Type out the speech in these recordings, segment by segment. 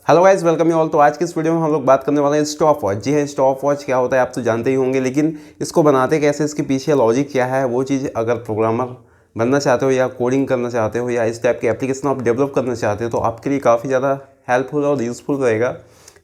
Hello guys, welcome you all. तो आज की इस वीडियो में हम लोग बात करने वाले हैं स्टॉप वॉच। जी हाँ, स्टॉप वॉच क्या होता है आप तो जानते ही होंगे, लेकिन इसको बनाते कैसे, इसके पीछे लॉजिक क्या है, वो चीज़ अगर प्रोग्रामर बनना चाहते हो या कोडिंग करना चाहते हो या इस टाइप की एप्लीकेशन आप डेवलप करना चाहते हो तो आपके लिए काफ़ी ज़्यादा हेल्पफुल और यूज़फुल रहेगा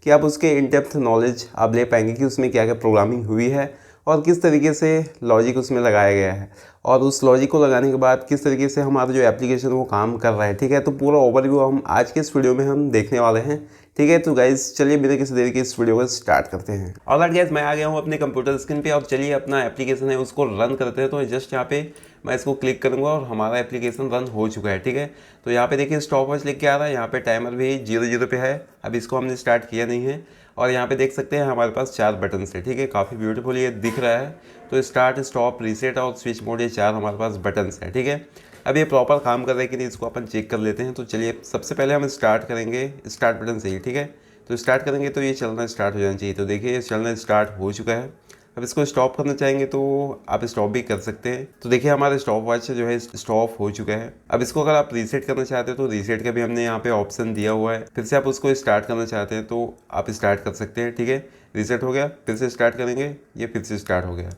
कि आप उसके इन डेप्थ नॉलेज आप ले पाएंगे कि उसमें क्या क्या प्रोग्रामिंग हुई है और किस तरीके से लॉजिक उसमें लगाया गया है और उस लॉजिक को लगाने के बाद किस तरीके से हमारा जो एप्लीकेशन वो काम कर रहा है। ठीक है, तो पूरा ओवरव्यू हम आज के इस वीडियो में हम देखने वाले हैं। ठीक है, तो गाइज चलिए बिना किसी देरी के इस वीडियो को स्टार्ट करते हैं। ऑलराइट गाइज, मैं आ गया हूँ अपने कंप्यूटर स्क्रीन पे और चलिए अपना एप्लीकेशन है उसको रन करते हैं। तो जस्ट यहाँ पे मैं इसको क्लिक करूँगा और हमारा एप्लीकेशन रन हो चुका है। ठीक है, तो यहाँ पे देखिए स्टॉप वॉच लिख के आ रहा है, यहाँ पे टाइमर भी 0 पे है। अब इसको हमने स्टार्ट किया नहीं है और यहाँ पे देख सकते हैं हमारे पास 4 बटन है। ठीक है, काफ़ी ब्यूटीफुल ये दिख रहा है। तो स्टार्ट, स्टॉप, रीसेट और स्विच मोड, ये 4 हमारे पास बटन है। ठीक है, अब ये प्रॉपर काम कर रहे हैं कि नहीं इसको अपन चेक कर लेते हैं। तो चलिए सबसे पहले हम स्टार्ट करेंगे, स्टार्ट बटन से ही। ठीक है, तो स्टार्ट करेंगे तो ये चलना स्टार्ट हो जाना चाहिए। तो देखिए ये चलना स्टार्ट हो चुका है। अब इसको स्टॉप करना चाहेंगे तो आप स्टॉप भी कर सकते हैं। तो देखिए हमारा स्टॉप वॉच जो है स्टॉप हो चुका है। अब इसको अगर आप रीसेट करना चाहते हो तो रीसेट का भी हमने यहाँ पे ऑप्शन दिया हुआ है। फिर से आप उसको स्टार्ट करना चाहते हैं तो आप स्टार्ट कर सकते हैं। ठीक है, रीसेट हो गया, फिर से स्टार्ट करेंगे, ये फिर से स्टार्ट हो गया।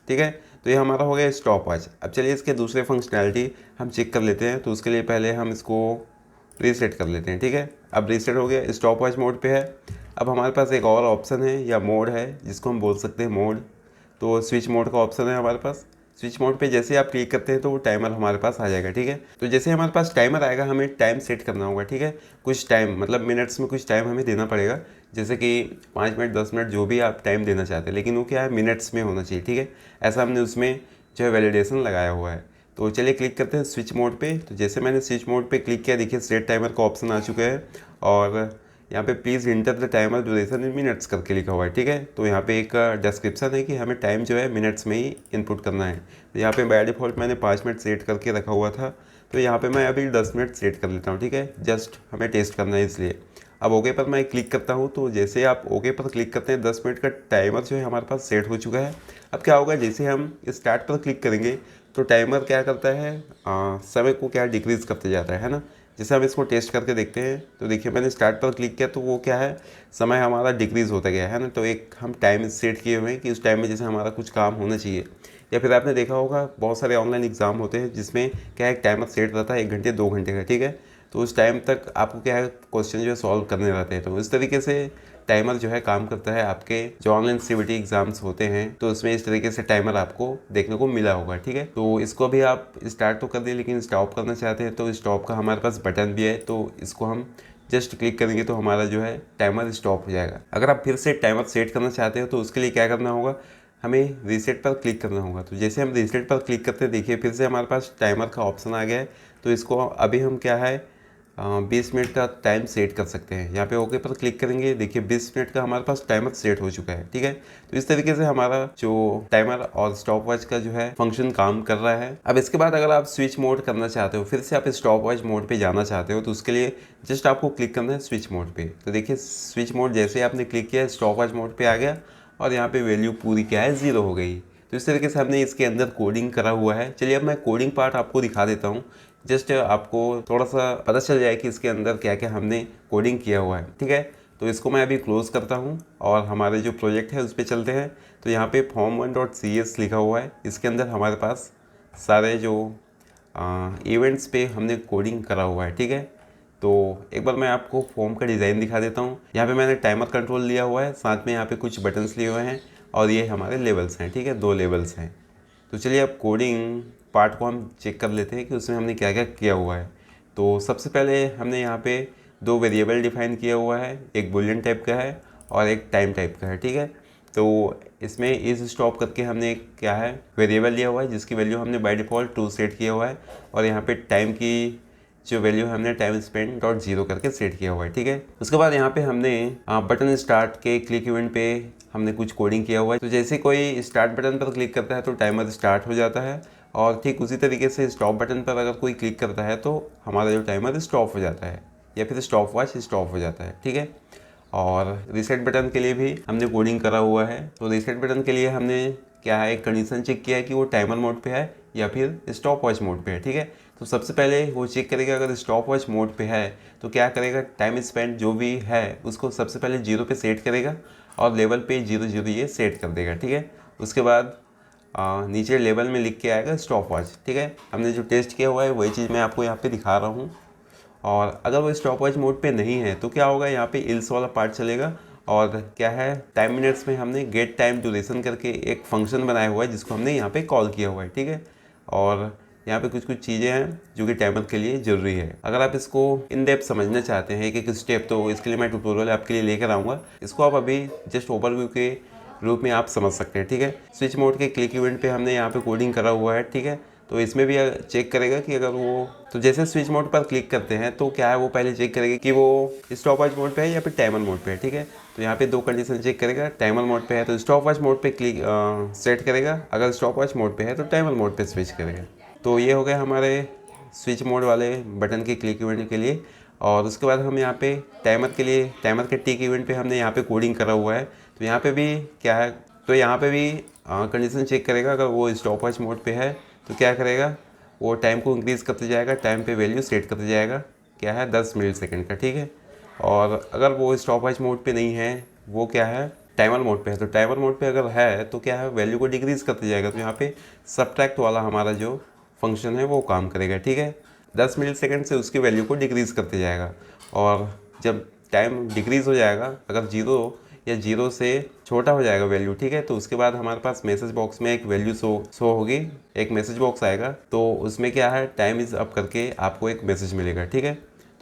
ठीक है, तो ये हमारा हो गया स्टॉप वॉच। अब चलिए इसके दूसरे फंक्शनैलिटी हम चेक कर लेते हैं। तो उसके लिए पहले हम इसको रीसेट कर लेते हैं। ठीक है, अब रीसेट हो गया, स्टॉप वॉच मोड पे है। अब हमारे पास एक और ऑप्शन है या मोड है जिसको हम बोल सकते हैं मोड। तो स्विच मोड का ऑप्शन है हमारे पास। स्विच मोड पे जैसे आप क्लिक करते हैं तो वो टाइमर हमारे पास आ जाएगा। ठीक है, तो जैसे हमारे पास टाइमर आएगा हमें टाइम सेट करना होगा। ठीक है, कुछ टाइम मतलब मिनट्स में कुछ टाइम हमें देना पड़ेगा, जैसे कि 5 मिनट 10 मिनट जो भी आप टाइम देना चाहते हैं, लेकिन वो क्या है मिनट्स में होना चाहिए। ठीक है, ऐसा हमने उसमें जो है वैलिडेशन लगाया हुआ है। तो चलिए क्लिक करते हैं स्विच मोड पे। तो जैसे मैंने स्विच मोड पे क्लिक किया देखिए सेट टाइमर का ऑप्शन आ चुका है और यहाँ पे please enter the timer duration in minutes करके लिखा हुआ है। ठीक है, तो यहाँ पे एक डिस्क्रिप्शन है कि हमें टाइम जो है मिनट्स में ही इनपुट करना है। तो यहाँ पे बाय डिफ़ॉल्ट मैंने 5 मिनट सेट करके रखा हुआ था, तो यहाँ पे मैं अभी 10 मिनट सेट कर लेता हूँ। ठीक है, जस्ट हमें टेस्ट करना है इसलिए। अब ओके पर मैं क्लिक करता हूँ। तो जैसे आप ओके पर क्लिक करते हैं 10 मिनट का टाइमर जो है हमारे पास सेट हो चुका है। अब क्या होगा, जैसे हम स्टार्ट पर क्लिक करेंगे तो टाइमर क्या करता है, समय को क्या डिक्रीज़ करते जाता है ना। जैसे हम इसको टेस्ट करके देखते हैं तो देखिए मैंने स्टार्ट पर क्लिक किया तो वो क्या है, समय हमारा डिक्रीज़ होता गया है ना। तो एक हम टाइम सेट किए हुए हैं कि उस टाइम में जैसे हमारा कुछ काम होना चाहिए, या फिर आपने देखा होगा बहुत सारे ऑनलाइन एग्ज़ाम होते हैं जिसमें क्या है एक टाइमर सेट रहता है 1 घंटे 2 घंटे का। ठीक है, तो उस टाइम तक आपको क्या है क्वेश्चन जो है सॉल्व करने रहते हैं। तो इस तरीके से टाइमर जो है काम करता है। आपके जो ऑनलाइन सीबीटी एग्जाम्स होते हैं तो उसमें इस तरीके से टाइमर आपको देखने को मिला होगा। ठीक है, तो इसको भी आप स्टार्ट तो कर दिए लेकिन स्टॉप करना चाहते हैं तो स्टॉप का हमारे पास बटन भी है। तो इसको हम जस्ट क्लिक करेंगे तो हमारा जो है टाइमर स्टॉप हो जाएगा। अगर आप फिर से टाइमर सेट करना चाहते हो तो उसके लिए क्या करना होगा, हमें रीसेट पर क्लिक करना होगा। तो जैसे हम रीसेट पर क्लिक करते हैं देखिए फिर से हमारे पास टाइमर का ऑप्शन आ गया है। तो इसको अभी हम क्या है 20 मिनट का टाइम सेट कर सकते हैं। यहाँ पे ओके पर क्लिक करेंगे देखिए 20 मिनट का हमारे पास टाइमर सेट हो चुका है। ठीक है, तो इस तरीके से हमारा जो टाइमर और स्टॉप वॉच का जो है फंक्शन काम कर रहा है। अब इसके बाद अगर आप स्विच मोड करना चाहते हो, फिर से आप स्टॉप वॉच मोड पे जाना चाहते हो तो उसके लिए जस्ट आपको क्लिक करना है स्विच मोड पे। तो देखिए स्विच मोड जैसे आपने क्लिक किया स्टॉप वॉच मोड पे आ गया और यहाँ पे वैल्यू पूरी क्या है 0 हो गई। तो इस तरीके से हमने इसके अंदर कोडिंग करा हुआ है। चलिए अब मैं कोडिंग पार्ट आपको दिखा देता हूँ, जस्ट आपको थोड़ा सा पता चल जाए कि इसके अंदर क्या क्या हमने कोडिंग किया हुआ है। ठीक है, तो इसको मैं अभी क्लोज़ करता हूँ और हमारे जो प्रोजेक्ट है उस पर चलते हैं। तो यहाँ पे form1.cs लिखा हुआ है, इसके अंदर हमारे पास सारे जो इवेंट्स पे हमने कोडिंग करा हुआ है। ठीक है, तो एक बार मैं आपको फॉर्म का डिज़ाइन दिखा देता हूँ। यहाँ पे मैंने टाइमर कंट्रोल लिया हुआ है, साथ में यहाँ पे कुछ बटन्स लिए हुए हैं और ये हमारे लेवल्स हैं। ठीक है, 2 लेवल्स हैं। तो चलिए अब कोडिंग पार्ट को हम चेक कर लेते हैं कि उसमें हमने क्या क्या किया हुआ है। तो सबसे पहले हमने यहाँ पे 2 वेरिएबल डिफाइन किया हुआ है, एक बुलियन टाइप का है और एक टाइम टाइप का है। ठीक है, तो इसमें इस स्टॉप करके हमने एक क्या है वेरिएबल लिया हुआ है जिसकी वैल्यू हमने बाय डिफ़ॉल्ट 2 सेट किया हुआ है और यहाँ पे टाइम की जो वैल्यू हमने टाइम स्पेंड डॉट 0 करके सेट किया हुआ है। ठीक है, उसके बाद यहाँ पे हमने बटन स्टार्ट के क्लिक इवेंट पे हमने कुछ कोडिंग किया हुआ है। तो जैसे कोई स्टार्ट बटन पर क्लिक करता है तो टाइमर स्टार्ट हो जाता है और ठीक उसी तरीके से स्टॉप बटन पर अगर कोई क्लिक करता है तो हमारा जो टाइमर स्टॉप हो जाता है या फिर स्टॉप वॉच स्टॉप हो जाता है। ठीक है, और रीसेट बटन के लिए भी हमने कोडिंग करा हुआ है। तो रीसेट बटन के लिए हमने क्या है एक कंडीशन चेक किया है कि वो टाइमर मोड पे है या फिर स्टॉप वॉच मोड पे है। ठीक है, तो सबसे पहले वो चेक करेगा अगर स्टॉप वॉच मोड पे है तो क्या करेगा, टाइम स्पेंड जो भी है उसको सबसे पहले 0 पे सेट करेगा और लेवल पे 0 ये सेट कर देगा। ठीक है, उसके बाद नीचे लेवल में लिख के आएगा स्टॉप वॉच। ठीक है, हमने जो टेस्ट किया हुआ है वही चीज़ मैं आपको यहाँ पे दिखा रहा हूँ। और अगर वो स्टॉप वॉच मोड पे नहीं है तो क्या होगा, यहाँ पे इल्स वाला पार्ट चलेगा और क्या है, टाइम मिनट्स में हमने गेट टाइम ड्यूरेशन करके एक फंक्शन बनाया हुआ है जिसको हमने यहाँ पे कॉल किया हुआ है। ठीक है, और यहाँ पे कुछ चीज़ें हैं जो कि टाइमर के लिए ज़रूरी है। अगर आप इसको इन डेप्थ समझना चाहते हैं एक एक स्टेप, तो इसके लिए मैं ट्यूटोरियल आपके लिए लेकर आऊँगा। इसको आप अभी जस्ट ओवरव्यू के रूप में आप समझ सकते हैं। ठीक है, स्विच मोड के क्लिक इवेंट पे हमने यहाँ पे कोडिंग करा हुआ है। ठीक है, तो इसमें भी चेक करेगा कि अगर वो, तो जैसे स्विच मोड पर क्लिक करते हैं तो क्या है, वो पहले चेक करेगा कि वो स्टॉप वॉच मोड पे है या फिर टाइमर मोड पे है। ठीक है, तो यहाँ पे 2 कंडीशन चेक करेगा। टाइमर मोड पे है तो स्टॉप वॉच मोड पे क्लिक सेट करेगा, अगर स्टॉप वॉच मोड पे है तो टाइमर मोड पे स्विच करेगा। तो ये हो गया हमारे स्विच मोड वाले बटन के क्लिक इवेंट के लिए। और उसके बाद हम यहाँ पे टाइमर के लिए, टाइमर के टिक इवेंट पे हमने यहाँ पे कोडिंग करा हुआ है। तो यहाँ पे भी क्या है, तो यहाँ पे भी कंडीशन चेक करेगा, अगर वो स्टॉप वॉच मोड पे है तो क्या करेगा, वो टाइम को इंक्रीज़ करते जाएगा, टाइम पे वैल्यू सेट करते जाएगा, क्या है 10 मिली सेकेंड का। ठीक है, और अगर वो स्टॉप वॉच मोड पे नहीं है, वो क्या है टाइमर मोड पे है, तो टाइमर मोड पे अगर है तो क्या है, वैल्यू को डिक्रीज़ करते जाएगा। तो यहाँ पे सबट्रैक्ट वाला हमारा जो फंक्शन है वो काम करेगा। ठीक है, 10 मिली सेकेंड से उसकी वैल्यू को डिक्रीज़ करते जाएगा और जब टाइम डिक्रीज़ हो जाएगा, अगर 0 या 0 से छोटा हो जाएगा वैल्यू, ठीक है, तो उसके बाद हमारे पास मैसेज बॉक्स में एक वैल्यू शो होगी, एक मैसेज बॉक्स आएगा, तो उसमें क्या है, टाइम इज़ अप करके आपको एक मैसेज मिलेगा। ठीक है,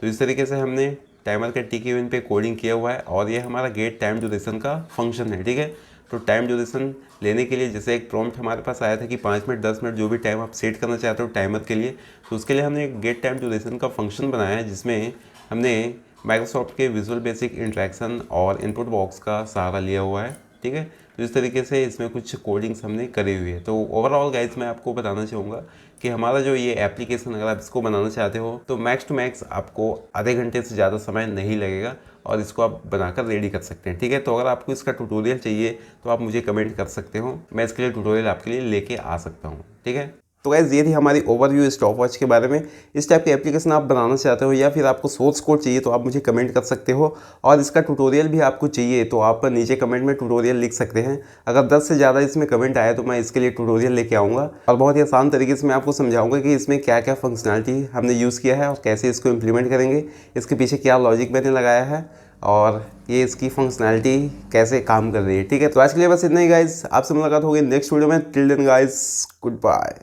तो इस तरीके से हमने टाइमर के टिक इवेंट पे कोडिंग किया हुआ है और ये हमारा गेट टाइम ड्यूरेशन का फंक्शन है। ठीक है, तो टाइम ड्यूरेशन लेने के लिए जैसे एक प्रॉम्प्ट हमारे पास आया था कि 5 मिनट 10 मिनट जो भी टाइम आप सेट करना चाहते हो टाइमर के लिए, तो उसके लिए हमने एक गेट टाइम ड्यूरेशन का फंक्शन बनाया है जिसमें हमने माइक्रोसॉफ्ट के विजुअल बेसिक इंटरेक्शन और इनपुट बॉक्स का सहारा लिया हुआ है। ठीक है, तो इस तरीके से इसमें कुछ कोडिंग्स हमने करी हुई है। तो ओवरऑल गाइस मैं आपको बताना चाहूँगा कि हमारा जो ये एप्लीकेशन, अगर आप इसको बनाना चाहते हो तो मैक्स टू मैक्स आपको आधे घंटे से ज़्यादा समय नहीं लगेगा और इसको आप बनाकर रेडी कर सकते हैं। ठीक है, तो अगर आपको इसका ट्यूटोरियल चाहिए तो आप मुझे कमेंट कर सकते हो, मैं इसके लिए ट्यूटोरियल आपके लिए लेके आ सकता हूँ। ठीक है, तो गाइस ये थी हमारी ओवरव्यू स्टॉप वॉच के बारे में। इस टाइप की एप्लीकेशन आप बनाना चाहते हो या फिर आपको सोर्स कोड चाहिए तो आप मुझे कमेंट कर सकते हो, और इसका ट्यूटोरियल भी आपको चाहिए तो आप नीचे कमेंट में ट्यूटोरियल लिख सकते हैं। अगर 10 से ज़्यादा इसमें कमेंट आए तो मैं इसके लिए ट्यूटोरियल लेके आऊँगा और बहुत ही आसान तरीके से मैं आपको समझाऊँगा कि इसमें क्या क्या फंक्शनैलिटी हमने यूज़ किया है और कैसे इसको इम्प्लीमेंट करेंगे, इसके पीछे क्या लॉजिक मैंने लगाया है और ये इसकी फंक्शनैलिटी कैसे काम कर रही है। ठीक है, तो आज के लिए बस इतना ही गाइस, आपसे मुलाकात होगी नेक्स्ट वीडियो में। Till then guys, good bye.